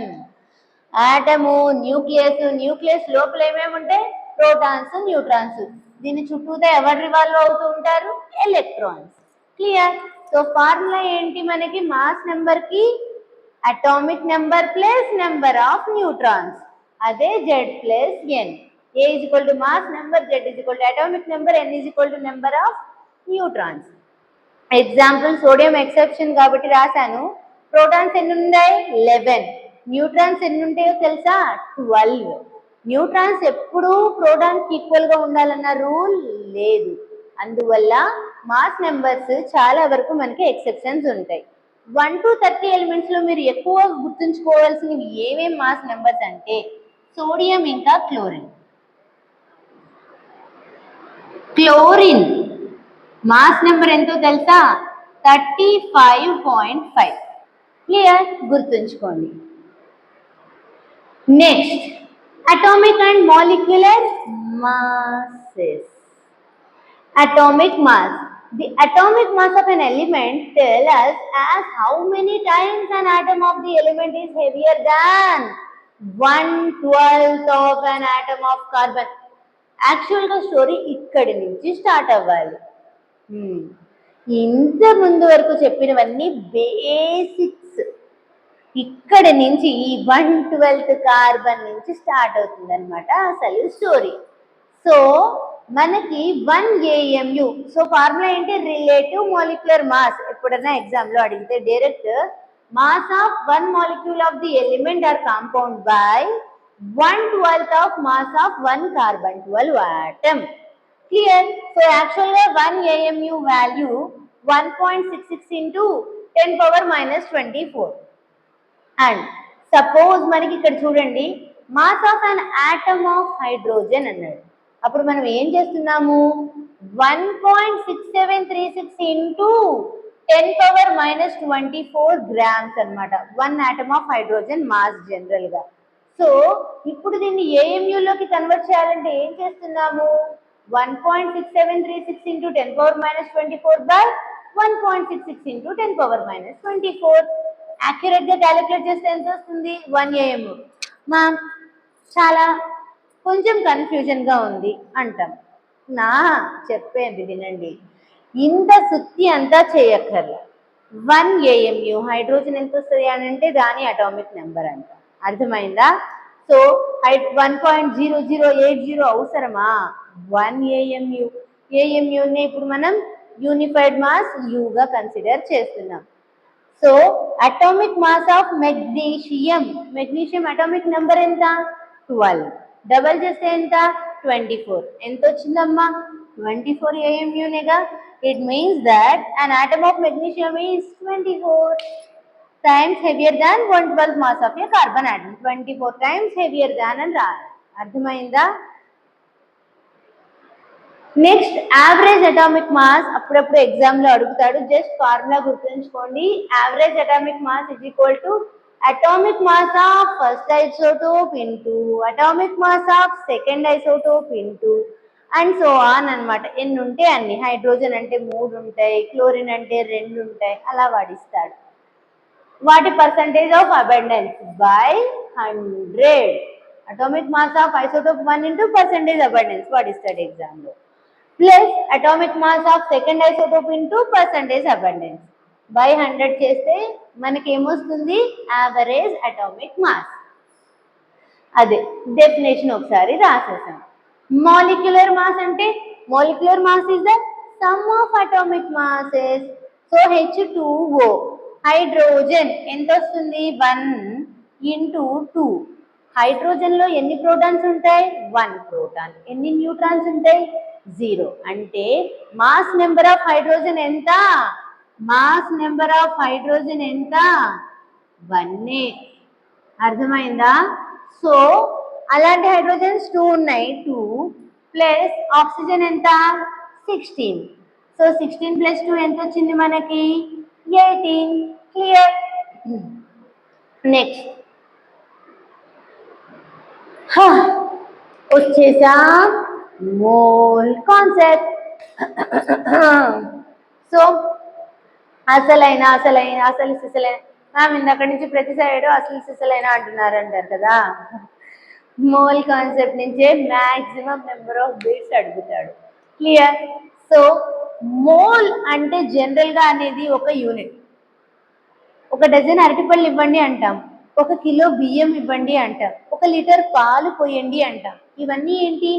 S1: Atom nucleus లోపల ఏమేమి ఉంటాయి, protons neutrons. దీని చుట్టూతో ఎవరు revolve అవుతూ ఉంటారు, electrons. Clear. So formula ఏంటి మనకి మాస్ నెంబర్ కి, atomic number plus number of neutrons, అదే Z+N. A = mass number, Z = atomic number, N = number of neutrons. Example sodium exception కాబట్టి రాశాను. ప్రోటాన్స్ ఎన్ని ఉన్నాయి 11. న్యూట్రాన్స్ ఎన్ని ఉంటాయో తెలుసా 12. న్యూట్రాన్స్ ఎప్పుడూ ప్రోటాన్స్ ఈక్వల్ గా ఉండాలన్న రూల్ లేదు. అందువల్ల మాస్ నెంబర్స్ చాలా వరకు మనకి ఎక్సెప్షన్స్ ఉంటాయి. 1 to 30 ఎలిమెంట్స్ లో మీరు ఎక్కువ గుర్తుంచుకోవాల్సినవి ఏమేమి మాస్ నెంబర్స్ అంటే సోడియం ఇంకా క్లోరిన్. క్లోరిన్ మాస్ నెంబర్ ఎంతో తెలుసా 35.5. క్లియర్, గుర్తుంచుకోండి. Next atomic and molecular masses. Atomic mass. The atomic mass of an element tells us as how many times an atom of the element is heavier than 1/12 of an atom of carbon. Actual గా story ఇక్కడి నుంచి start అవ్వాలి. ఇంత ముందు వరకు చెప్పినవన్నీ basics. ఇక్కడ నుంచి ఈ 1/12 కార్బన్ నుంచి స్టార్ట్ అవుతుంది అనమాట అసలు స్టోరీ. సో మనకి 1 AMU. సో ఫార్ములా ఏంటి, రిలేటివ్ మాలిక్యులర్ మాస్. ఎప్పుడైనా ఎగ్జామ్ లో అడిగితే direct mass of 1 molecule of the element or compound by 1/12 of mass of 1 carbon 12 atom. Clear? So actually 1 AMU value 1.66 into 10⁻⁻24. And suppose మనకి ఇక్కడ చూడండి mass of an atom of hydrogen అన్నాడు. అప్పుడు మనం ఏం చేస్తున్నాము 1.6736 into 10⁻24 గ్రామ్స్ అన్నమాట 1 atom of hydrogen mass general గా. సో ఇప్పుడు దీన్ని AMU లోకి కన్వర్ట్ చేయాలంటే ఏం చేస్తున్నాము? 1.6736 into 10⁻24 by 1.66 into 10⁻24. యాక్యురేట్ గా క్యాలిక్యులేట్ చేస్తే ఎంత వస్తుంది? 1 AMU. మ్యామ్ చాలా కొంచెం కన్ఫ్యూజన్ గా ఉంది అంటాం. నా చెప్పేది వినండి, ఇంత సుత్తి అంతా చేయక్కర్ల. 1 AMU హైడ్రోజన్ ఎంత వస్తుంది అని అంటే దాని అటామిక్ నెంబర్ అంట. అర్థమైందా? సో 1.0080 అవసరమా? 1 AMU. AMUని ఇప్పుడు మనం యూనిఫైడ్ మాస్ యూగా కన్సిడర్ చేస్తున్నాం. So atomic mass of magnesium, magnesium atomic number ఎంత? 12. డబల్ చేస్తే ఎంత? 24. ఎంత వచ్చిందమ్మా? 24 AMUనేగా. It means that an atom of magnesium is 24 times heavier than 1/12 mass of a carbon atom. 24 times heavier than అని రాయాలి. అర్థమైందా? Next average atomic mass అప్పుడప్పుడు exam లో అడుగుతాడు. జస్ట్ ఫార్ములా గుర్తుంచుకోండి. Average atomic mass is equal to atomic mass of first isotope into atomic mass of second isotope into and so on అన్నమాట. ఎన్ని ఉంటే అన్ని. హైడ్రోజన్ అంటే 3 ఉంటాయి, క్లోరిన్ అంటే 2 ఉంటాయి, అలా వాడిస్తాడు. వాటి percentage of abundance by 100. Atomic mass of isotope 1 into percentage abundance వాడిస్తాడు ఎగ్జామ్ లో. Plus atomic mass of second isotope into percentage abundance by 100 చేస్తే మనకి ఏమొస్తుంది? Average atomic mass. అదే డెఫినేషన్ ఒకసారి రాసేసాం. మాలిక్యులర్ మాస్ అంటే molecular mass is the sum of atomic masses. So H2O hydrogen ఎంత వస్తుంది? 1 ఇంటూ 2. హైడ్రోజన్ లో ఎన్ని ప్రోటాన్స్ ఉంటాయి? 1 ప్రోటాన్. ఎన్ని న్యూట్రాన్స్ ఉంటాయి? 0. అంటే మాస్ నెంబర్ ఆఫ్ హైడ్రోజన్ ఎంత? మాస్ నెంబర్ ఆఫ్ హైడ్రోజన్ ఎంత? 1. అర్థమైందా? సో అలాంటి హైడ్రోజన్స్ 2 ఉన్నాయి. 2 ప్లస్ ఆక్సిజన్ ఎంత? 16. సో 16 ప్లస్ 2 ఎంత వచ్చింది మనకి? 18. క్లియర్? నెక్స్ట్ వచ్చేసా మోల్ కాన్సెప్ట్. సో అసలైన సిసలైన మ్యామ్ ఇందక్కడి నుంచి ప్రతి సైడ్ అసలు సిసలైన అంటారు కదా. మోల్ కాన్సెప్ట్ నుంచే మ్యాక్సిమం నెంబర్ ఆఫ్ బిట్స్ అడుగుతాడు. క్లియర్? సో మోల్ అంటే జనరల్ గా అనేది ఒక యూనిట్. 1 డజన్ అరటిపళ్ళు ఇవ్వండి అంటాం, 1 కిలో బియ్యం ఇవ్వండి అంటాం, 1 లీటర్ పాలు పోయండి అంటాం. ఇవన్నీ ఏంటి?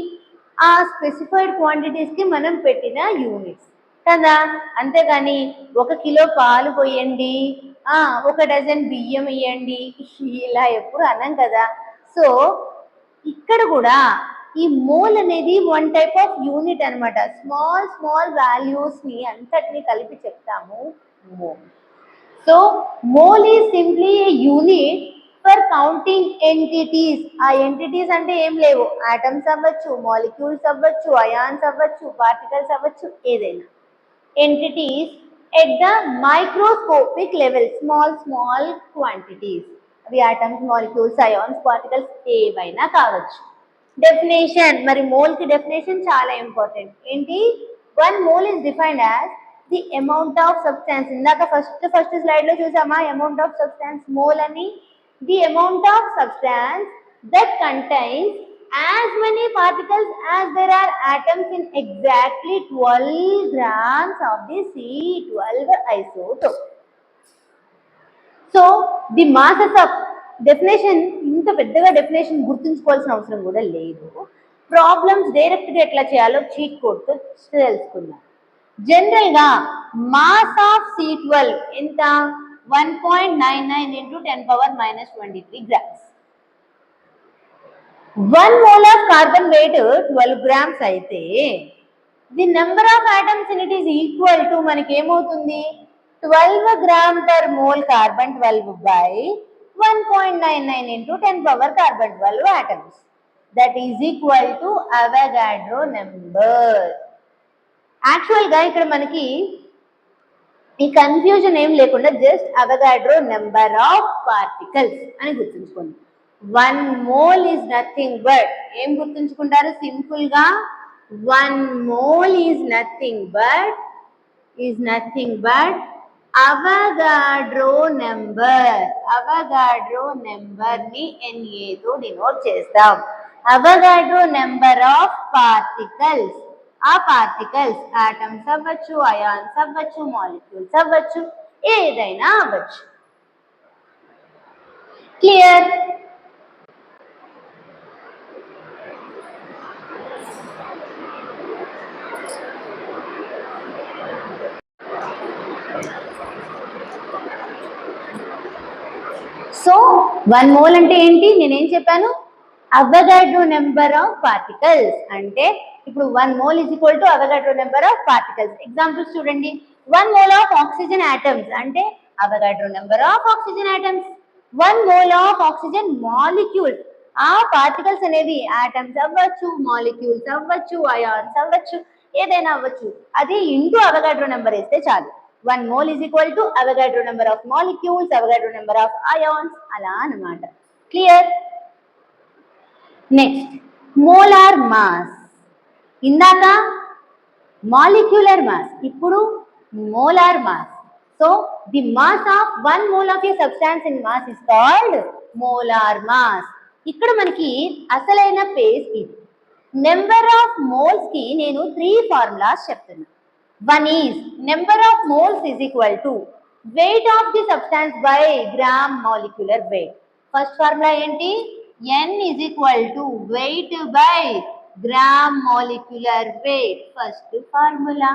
S1: ఆ స్పెసిఫైడ్ క్వాంటిటీస్ కి మనం పెట్టిన యూనిట్స్ కదా. అంతేగాని 1 కిలో పాలు పోయండి, 1 డజన్ బియ్యం ఇవ్వండి ఇలా ఎప్పుడు అన్నాం కదా. సో ఇక్కడ కూడా ఈ మోల్ అనేది 1 టైప్ ఆఫ్ యూనిట్ అనమాట. స్మాల్ వాల్యూస్ ని అంతటిని కలిపి చెప్తాము mole. So mole is simply A unit for counting entities. ఆ ఎంటిటీస్ అంటే ఏం లేవు, ఆటమ్స్ అవ్వచ్చు, మాలిక్యూల్స్ అవ్వచ్చు, అయాన్స్ అవ్వచ్చు, పార్టికల్స్ అవ్వచ్చు, ఏదైనా entities at the microscopic level. Small quantities. అవి ఆటమ్స్, మాలిక్యూల్స్, అయాన్స్, పార్టికల్స్ ఏవైనా కావచ్చు. డెఫినేషన్, మరి మోల్ కి డెఫినేషన్ చాలా ఇంపార్టెంట్. ఏంటి? 1 mole is defined as the amount of substance. ఇందాక ఫస్ట్ స్లైడ్ లో చూసామా అమౌంట్ ఆఫ్ సబ్స్టాన్స్ మోల్ అని. The amount of substance that contains as many particles as there are atoms in exactly 12 grams of the C12 isotope. So the masses of definition ఇంత పెద్దగా definition గుర్తుంచుకోవాల్సిన అవసరం కూడా లేదు. Problems direct గా ఎట్లా చేయాలో చీట్ కోడ్ తో తెలుసుకుందాం. జనరల్ గా మాస్ ఆఫ్ C12 ఎంత? 1.99 into 10⁻⁻23 grams. 1 mole of carbon weight 12 grams అయితే the number of atoms in it is equal to మనకి ఏమవుతుంది? 12 gram per mole carbon 12 by 1.99 into 10 power carbon 12 atoms. That is equal to Avogadro number. Actual గా ఇక్కడ మనకి ఈ confusion ఏం లేకుండా just Avogadro number of particles అని గుర్తుంచుకోండి. 1 mole is nothing but ఏం గుర్తుంచుకుంటారు సింపుల్ గా 1 mole is nothing but Avogadro number ని NA తో డినోట్ చేస్తాం. అవగాడ్రో నెంబర్ ఆఫ్ పార్టికల్స్, ఆ పార్టికల్స్ ఆటమ్స్ అవ్వచ్చు, అయాన్స్ అవ్వచ్చు, మాలిక్యూల్స్ అవ్వచ్చు, ఏదైనా అవ్వచ్చు. క్లియర్? సో 1 mole అంటే ఏంటి? నేనేం చెప్పాను? అవగాడ్రో నెంబర్ ఆఫ్ పార్టికల్స్ అంటే ఇప్పుడు 1 mole is equal to Avogadro number of particles. Examples చూడండి. 1 mole ఆఫ్ ఆక్సిజన్ ఆటమ్స్ అంటే Avogadro number of oxygen atoms. 1 mole of oxygen molecule, ఆ పార్టికల్స్ అనేవి ఆటమ్స్ అవ్వచ్చు, మాలిక్యూల్స్ అవ్వచ్చు, అయాన్స్ అవ్వచ్చు, ఏదైనా అవ్వచ్చు. అది ఇంటూ అవగాడ్రో నెంబర్ వేస్తే చాలు. 1 mole is equal to Avogadro number of molecules, Avogadro number of ions, అలా అన్నమాట. క్లియర్? Next molar mass. ఇందాక మాలిక్యులర్ మాస్, ఇప్పుడు molar mass. So the mass of 1 mole of A substance in mass is called molar mass. ఇక్కడ మనకి అసలైన page ఇది. Number of moles కి నేను 3 ఫార్ములాస్ చెప్తున్నా. One is number of moles is equal to weight of the substance by gram molecular weight. First formula enti? N is equal to weight by gram molecular weight. First formula.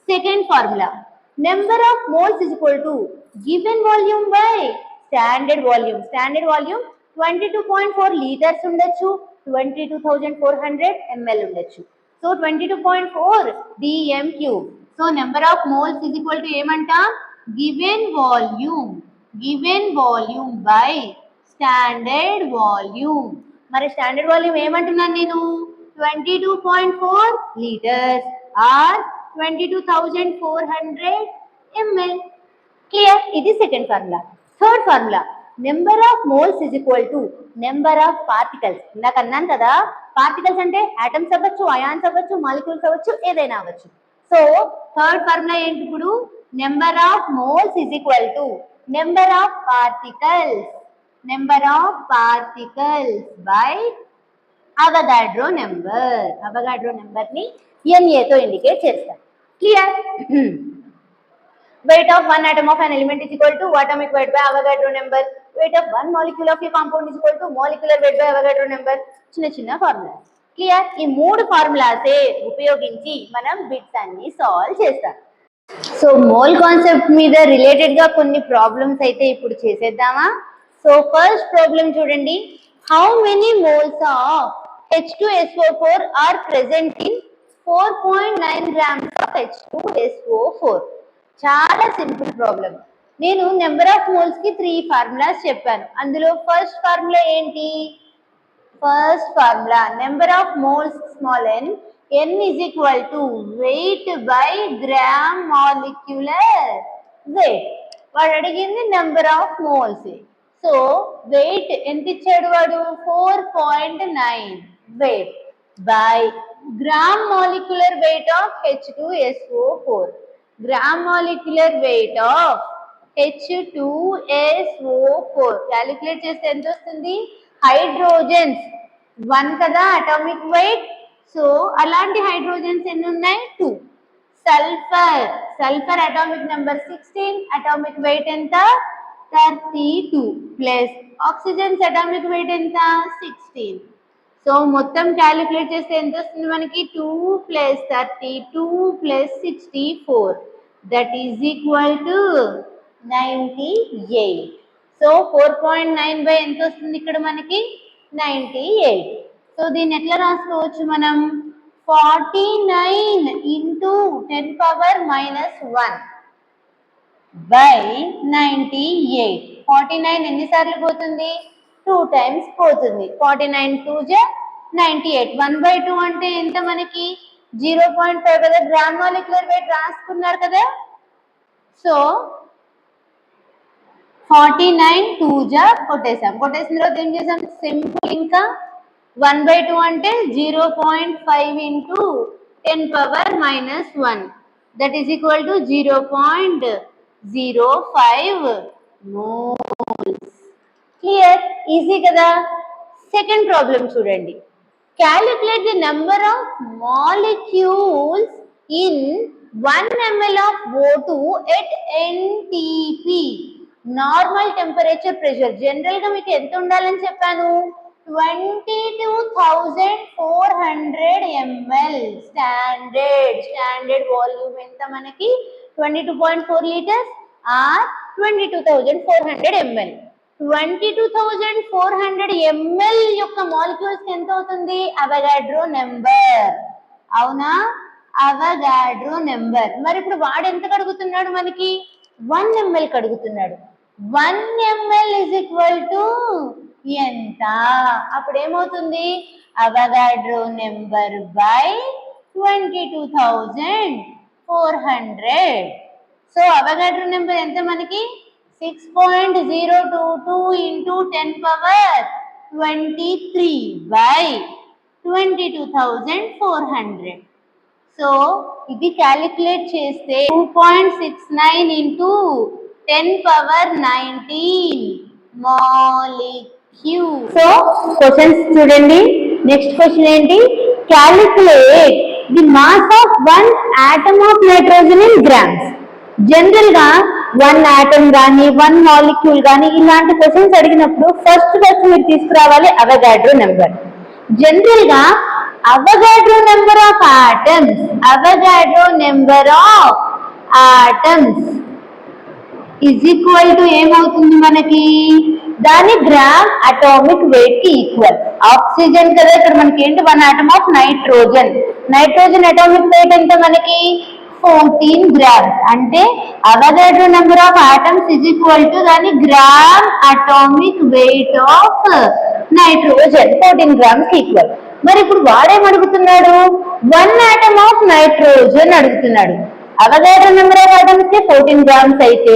S1: Second formula. Number of moles is equal to given volume by standard volume. Standard volume 22.4 liters undachu, 22,400 ml undachu. So 22.4 dm cube. So number of moles is equal to ఏమంటా? Given volume by standard volume. మరి standard volume ఏమంటున్నాను నేను? 22.4 liters or 22,400 ml. Clear? ఇది second formula. Third formula, number of moles is equal to number of particles. ఇందాక అన్నాను కదా, particles అంటే atoms అవ్వచ్చు, ions అవ్వచ్చు, మాలిక్యూల్స్ అవ్వచ్చు, ఏదైనా అవ్వచ్చు. సో థర్డ్ ఫార్ములా ఏంటి ఇప్పుడు? Number of moles is equal to number of particles by Avogadro number ని NA తో ఇండికేట్ చేస్తాం. Clear? Weight of one atom of an element is equal to atomic weight by Avogadro number. Weight of one molecule of a compound is equal to molecular weight by Avogadro number. చిన్న formula. Clear? ఈ 3 ఫార్ములాసే ఉపయోగించి మనం bits అన్ని solve చేస్తాం. So mole concept మీద related గా కొన్ని ప్రాబ్లమ్స్ అయితే ఇప్పుడు చేసేద్దామా? సో ఫస్ట్ ప్రాబ్లం చూడండి. How many moles of H2SO4 are present in 4.9 grams of H2SO4. చాలా సింపుల్ ప్రాబ్లం. నేను నెంబర్ ఆఫ్ మోల్స్ కి 3 ఫార్ములాస్ చెప్పాను. అందులో ఫస్ట్ ఫార్ములా ఏంటి? First formula number of moles small n, n is equal to weight by gram molecular weight. వాడు అడిగింది number of moles. So weight ఎంత ఇచ్చాడు వాడు? 4.9 weight by gram molecular weight of H2SO4. Gram molecular weight of H2SO4 calculate చేస్తే ఎంత వస్తుంది? Hydrogens 1 కదా atomic weight. So అలాంటి హైడ్రోజన్స్ ఎన్ని ఉన్నాయి? 2. Sulphur atomic number 16, atomic weight ఎంత? 32 ప్లస్ ఆక్సిజన్స్ అటామిక్ వెయిట్ ఎంత? 16. సో మొత్తం క్యాలిక్యులేట్ చేస్తే ఎంత వస్తుంది మనకి? 2 + 32 + 64 that is equal to 98. So 4.9 by ఎంత వస్తుంది ఇక్కడ మనకి? 98. సో దీన్ని ఎట్లా రాసుకోవచ్చు మనం? 49 × 10⁻⁻1 బై 98. 49 ఎన్నిసార్లు పోతుంది? 2 టైమ్స్ పోతుంది. 49 2 = 98. 1/2 అంటే ఎంత మనకి? 0.5 కదా. గ్రామ్ మాలిక్యులర్ వెయిట్ రాసుకున్నారు కదా. సో 49 2 జా కొట్టేసాం. కొట్టేసిన తర్వాత ఏం చేసాం? సింపుల్ ఇంకా 1/2 అంటే 0.5 into 10⁻⁻1 that is equal to 0.05 moles. Clear? Easy కదా. సెకండ్ ప్రాబ్లం చూడండి. Calculate the number of molecules in 1 ml of O2 at NTP. Normal temperature pressure. General గా మీకు ఎంత ఉండాలని చెప్పాను? 22,400 ml. స్టాండర్డ్ వాల్యూమ్ ఎంత మనకి? 22.4 లీటర్స్ ఆర్ 22,400 ml. 22,400 ml యొక్క మాలిక్యూల్స్ ఎంత అవుతుంది? Avogadro number. అవునా? Avogadro number. మరి ఇప్పుడు వాడు ఎంత కడుగుతున్నాడు మనకి? 1 ml కడుగుతున్నాడు. 1 ml is equal to ఎంత? అప్పుడు ఏమవుతుంది? Avogadro number by 22,400. So Avogadro number ఎంత మనకి? 6.022 ఇంటూ 10⁻23 బై 22,400. సో ఇది క్యాలిక్యులేట్ చేస్తే 2.69 ఇంటూ 10⁻19 మాలిక్యూల్. సో క్వశ్చన్స్ చూడండి. నెక్స్ట్ క్వశ్చన్ ఏంటి? Calculate the mass of 1 atom of nitrogen in grams. General గా 1 atom కానీ 1 మాలిక్యూల్ కానీ ఇలాంటి క్వశ్చన్స్ అడిగినప్పుడు ఫస్ట్ మీరు తీసుకురావాలి అవగాడ్రో నెంబర్. జనరల్ గా Avogadro number of atoms, Avogadro number of atoms is equal to ఏమవుతుంది మనకి? దాని గ్రామ్ అటామిక్ వెయిట్ కి ఈక్వల్. ఆక్సిజన్ కదా, ఇక్కడ మనకి ఏంటి? 1 atom of nitrogen. Nitrogen atomic weight ఎంత మనకి? 14 grams. అంటే Avogadro number of atoms is equal to దాని gram atomic weight of nitrogen 14 grams కి ఈక్వల్. మరి ఇప్పుడు వాడేం అడుగుతున్నాడు? 1 atom ఆఫ్ నైట్రోజన్ అడుగుతున్నాడు. అవగాడ్రో నెంబర్ ఆఫ్ ఆటమ్స్ కి 14 grams అయితే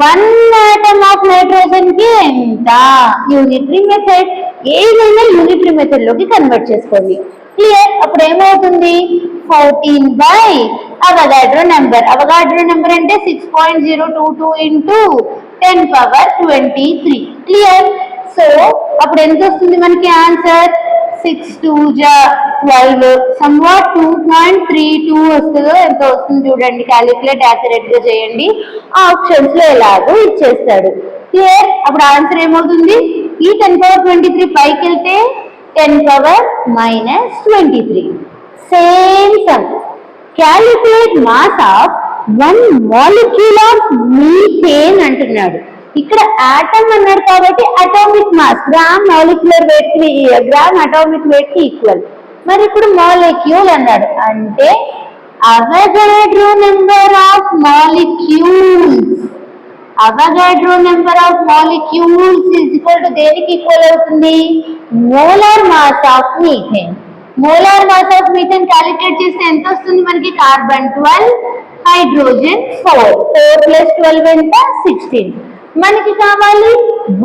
S1: 1 atom ఆఫ్ నైట్రోజన్ కి ఎంత? Unitary method. ఏదైనా యూనిటరీ మెథడ్ లోకి కన్వర్ట్ చేసుకోండి. క్లియర్? అప్పుడు ఏమవుతుంది? 14 by Avogadro number. Avogadro number అంటే 6.022 ఇంటూ 10⁻23. క్లియర్? సో అప్పుడు ఎంత వస్తుంది మనకి ఆన్సర్? 6 2 జా 12, సమ్వాట్ 2.32 వస్తుందో ఎంత వస్తుంది చూడండి. క్యాలిక్యులేట్ యాక్యురేట్ గా చేయండి. ఆప్షన్స్ లో ఎలాగో ఇచ్చేస్తాడు. క్లియర్? అప్పుడు ఆన్సర్ ఏమవుతుంది? ఈ 10⁻23 పైకి వెళ్తే 10⁻⁻23. Same some. Calculate mass of 1 molecule of methane అంటున్నాడు. ఇక్కడ ఆటమ్ అన్నాడు కాబట్టి atomic mass gram molecular wait కి గ్రామ్ అటామిక్ వెయిట్ కి ఈక్వల్. మరి ఇప్పుడు మాలిక్యూల్ అన్నాడు అంటే Avogadro number of molecules. Avogadro number of molecules is equal to దేనికి ఈక్వల్ అవుతుంది? Molar mass of methane. Molar mass of methane calculate చేస్తే ఎంత వస్తుంది మనకి? Carbon 12, hydrogen 4. 4 + 12 ఎంత? 16. మనకి కావాలి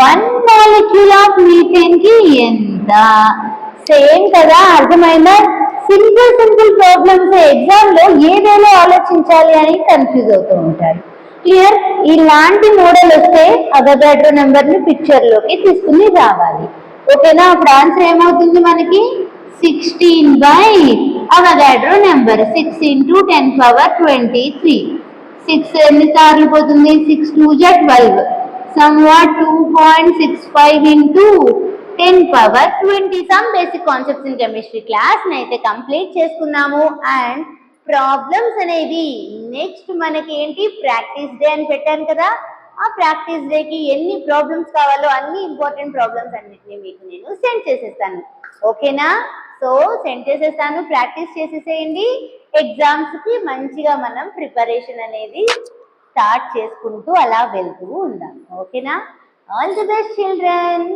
S1: 1 మాలిక్యూల్ ఆఫ్ మీథేన్ కి ఎంత? సేమ్ కదా. అర్థమైందా? సింపుల్ ప్రాబ్లమ్స్ ఎగ్జామ్ లో ఏదైనా ఆలోచించాలి అని కన్ఫ్యూజ్ అవుతూ ఉంటారు. క్లియర్? ఇలాంటి మోడల్ వస్తే అవగాడ్రో నెంబర్ ని పిక్చర్ లోకి తీసుకుని రావాలి. ఓకేనా? అప్పుడు ఆన్సర్ ఏమవుతుంది మనకి? 16 బై అవగాడ్రో నెంబర్. 6 ఇంటూ 10⁻23. 6 ఎన్ని సార్లు పోతుంది? 6 2 జా 12, somewhat 2.65 into 10⁻20. Some basic concepts in chemistry class అయితే కంప్లీట్ చేసుకున్నాము. అండ్ ప్రాబ్లమ్స్ అనేవి నెక్స్ట్ మనకి ఏంటి? ప్రాక్టీస్ డే అని పెట్టాను కదా. ఆ ప్రాక్టీస్ డేకి ఎన్ని ప్రాబ్లమ్స్ కావాలో అన్ని ఇంపార్టెంట్ ప్రాబ్లమ్స్ అన్నిటిని మీకు నేను సెండ్ చేసేస్తాను. ఓకేనా? సో సెండ్ చేసేస్తాను, ప్రాక్టీస్ చేసేసేయండి. ఎగ్జామ్స్ కి మంచిగా మనం ప్రిపరేషన్ అనేది స్టార్ట్ చేసుకుంటూ అలా వెళ్తూ ఉందాం. ఓకేనా? All the best children.